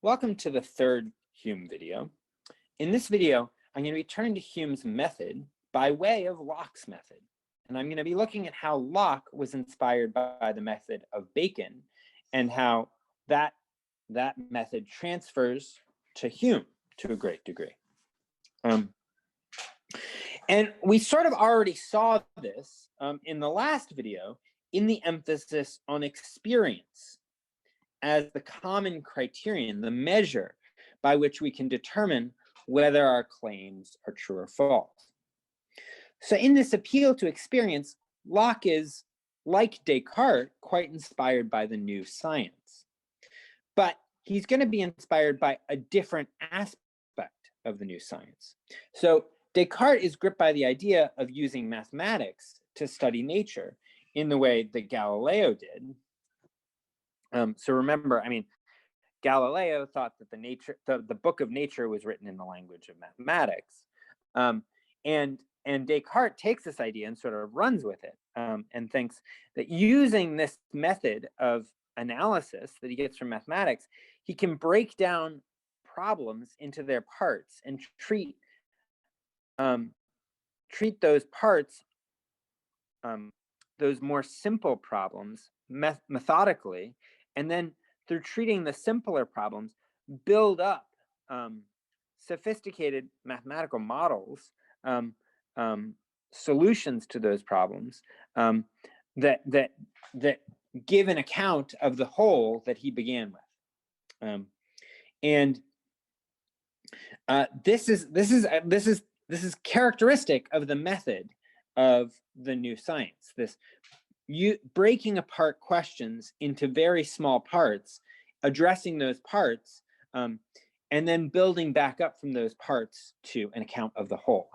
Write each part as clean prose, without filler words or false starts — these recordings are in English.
Welcome to the third Hume video. In this video, I'm going to be turning to Hume's method by way of Locke's method. And I'm going to be looking at how Locke was inspired by the method of Bacon and how that method transfers to Hume to a great degree. And we sort of already saw this in the last video in the emphasis on experience as the common criterion, the measure by which we can determine whether our claims are true or false. So in this appeal to experience, Locke is, like Descartes, quite inspired by the new science. But he's going to be inspired by a different aspect of the new science. So Descartes is gripped by the idea of using mathematics to study nature in the way that Galileo did. So remember, Galileo thought that the book of nature was written in the language of mathematics. And Descartes takes this idea and sort of runs with it and thinks that using this method of analysis that he gets from mathematics, he can break down problems into their parts and treat those parts, those more simple problems methodically, and then through treating the simpler problems, build up sophisticated mathematical models, solutions to those problems that give an account of the whole that he began with. This is characteristic of the method of the new science. Breaking apart questions into very small parts, addressing those parts, and then building back up from those parts to an account of the whole.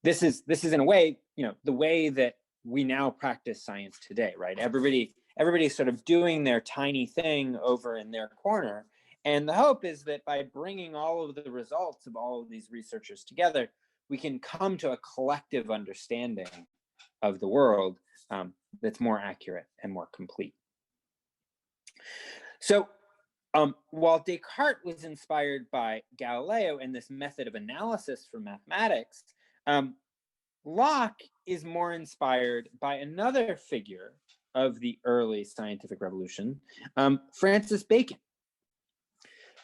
This is in a way, the way that we now practice science today, right? Everybody's sort of doing their tiny thing over in their corner, and the hope is that by bringing all of the results of all of these researchers together, we can come to a collective understanding of the world that's more accurate and more complete. So while Descartes was inspired by Galileo and this method of analysis for mathematics, Locke is more inspired by another figure of the early scientific revolution, Francis Bacon.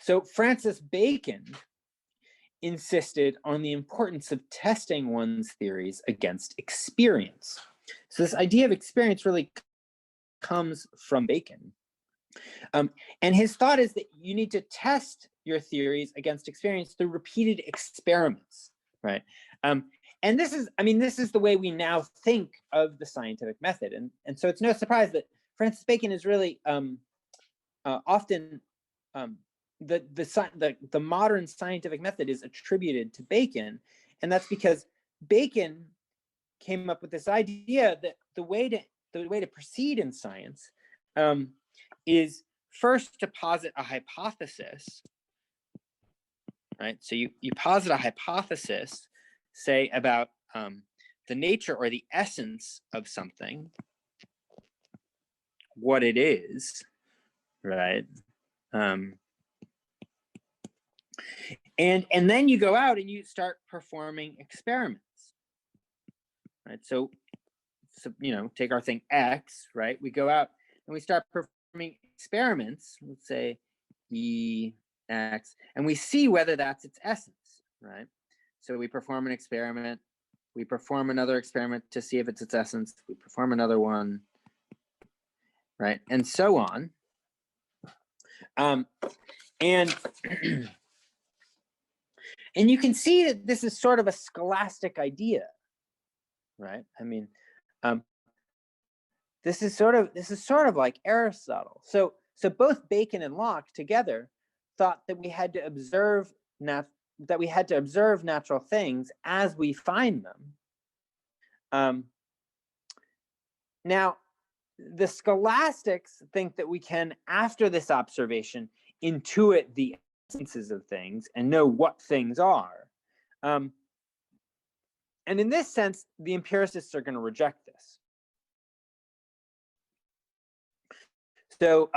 So Francis Bacon insisted on the importance of testing one's theories against experience. So this idea of experience really comes from Bacon. And his thought is that you need to test your theories against experience through repeated experiments, right? And this is the way we now think of the scientific method. And so it's no surprise that Francis Bacon is really often the modern scientific method is attributed to Bacon, and that's because Bacon came up with this idea that the way to proceed in science is first to posit a hypothesis, right? So you posit a hypothesis, say about the nature or the essence of something, what it is, right? And then you go out and you start performing experiments, right? So take our thing X, right? We go out and we start performing experiments, let's say EX, and we see whether that's its essence, right? So we perform an experiment, we perform another experiment to see if it's its essence, we perform another one, right? And so on. And you can see that this is sort of a scholastic idea, right? This is sort of like Aristotle. So both Bacon and Locke together thought that we had to observe natural things as we find them. Now, the scholastics think that we can, after this observation, intuit the essences of things and know what things are. And in this sense, the empiricists are going to reject this. So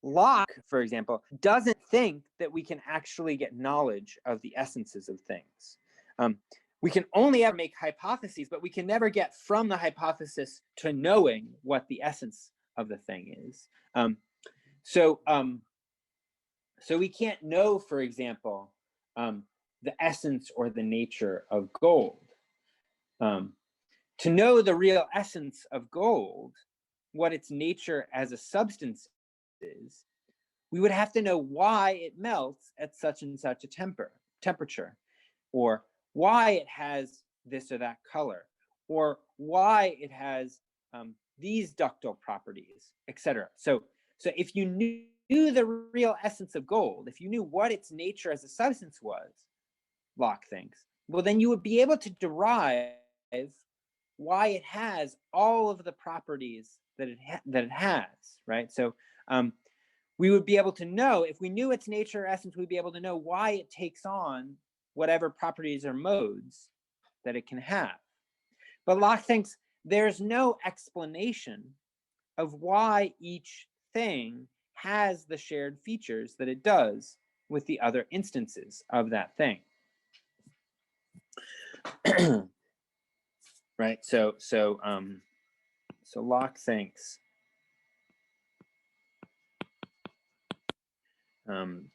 Locke, for example, doesn't think that we can actually get knowledge of the essences of things. We can only ever make hypotheses, but we can never get from the hypothesis to knowing what the essence of the thing is. So we can't know, for example, the essence or the nature of gold. To know the real essence of gold, what its nature as a substance is, we would have to know why it melts at such and such a temperature, or why it has this or that color, or why it has these ductile properties, etc. So if you knew the real essence of gold, if you knew what its nature as a substance was, Locke thinks, well, then you would be able to derive why it has all of the properties that it has, right? So we would be able to know, if we knew its nature or essence, we'd be able to know why it takes on whatever properties or modes that it can have. But Locke thinks there's no explanation of why each thing has the shared features that it does with the other instances of that thing. Right, so Locke thinks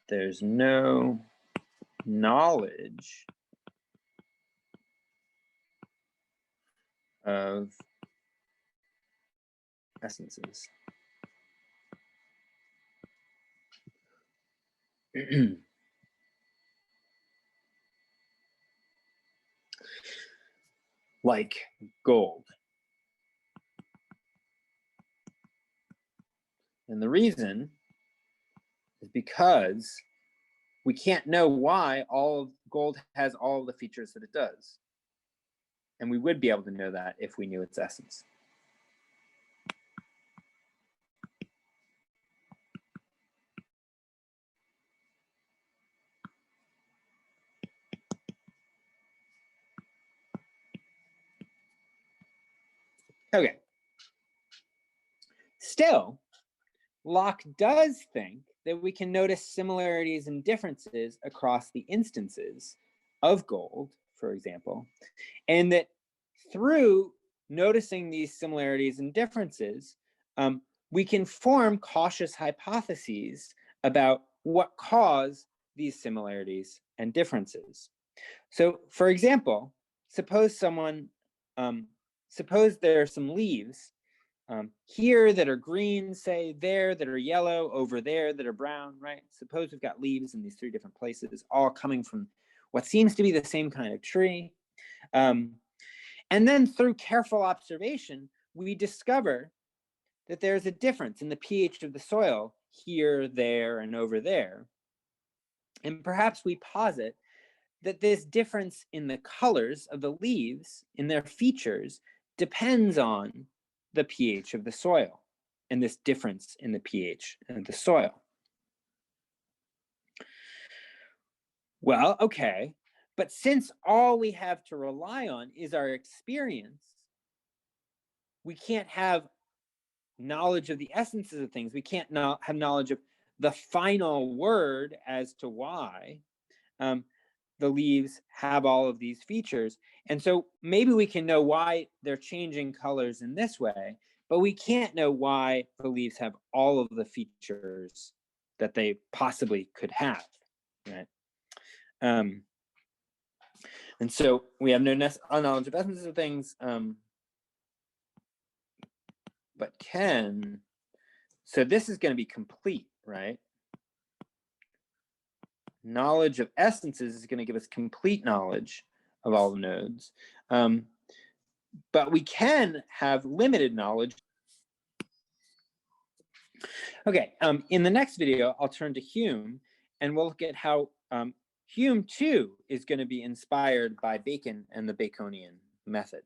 there's no knowledge of essences. Like gold. And the reason is because we can't know why all of gold has all of the features that it does. And we would be able to know that if we knew its essence. Okay. Still, Locke does think that we can notice similarities and differences across the instances of gold, for example, and that through noticing these similarities and differences, we can form cautious hypotheses about what cause these similarities and differences. So, for example, suppose there are some leaves here that are green, say, there that are yellow, over there that are brown, right? Suppose we've got leaves in these three different places, all coming from what seems to be the same kind of tree. And then through careful observation, we discover that there's a difference in the pH of the soil here, there, and over there. And perhaps we posit that this difference in the colors of the leaves, in their features, depends on the pH of the soil, and this difference in the pH of the soil. Well, okay, but since all we have to rely on is our experience, we can't have knowledge of the essences of things. We can't have knowledge of the final word as to why the leaves have all of these features. And so maybe we can know why they're changing colors in this way, but we can't know why the leaves have all of the features that they possibly could have, right? And so we have no knowledge of essences of things, but so this is going to be complete, right? Knowledge of essences is going to give us complete knowledge of all the nodes. But we can have limited knowledge. Okay, in the next video, I'll turn to Hume, and we'll look at how Hume too is going to be inspired by Bacon and the Baconian method.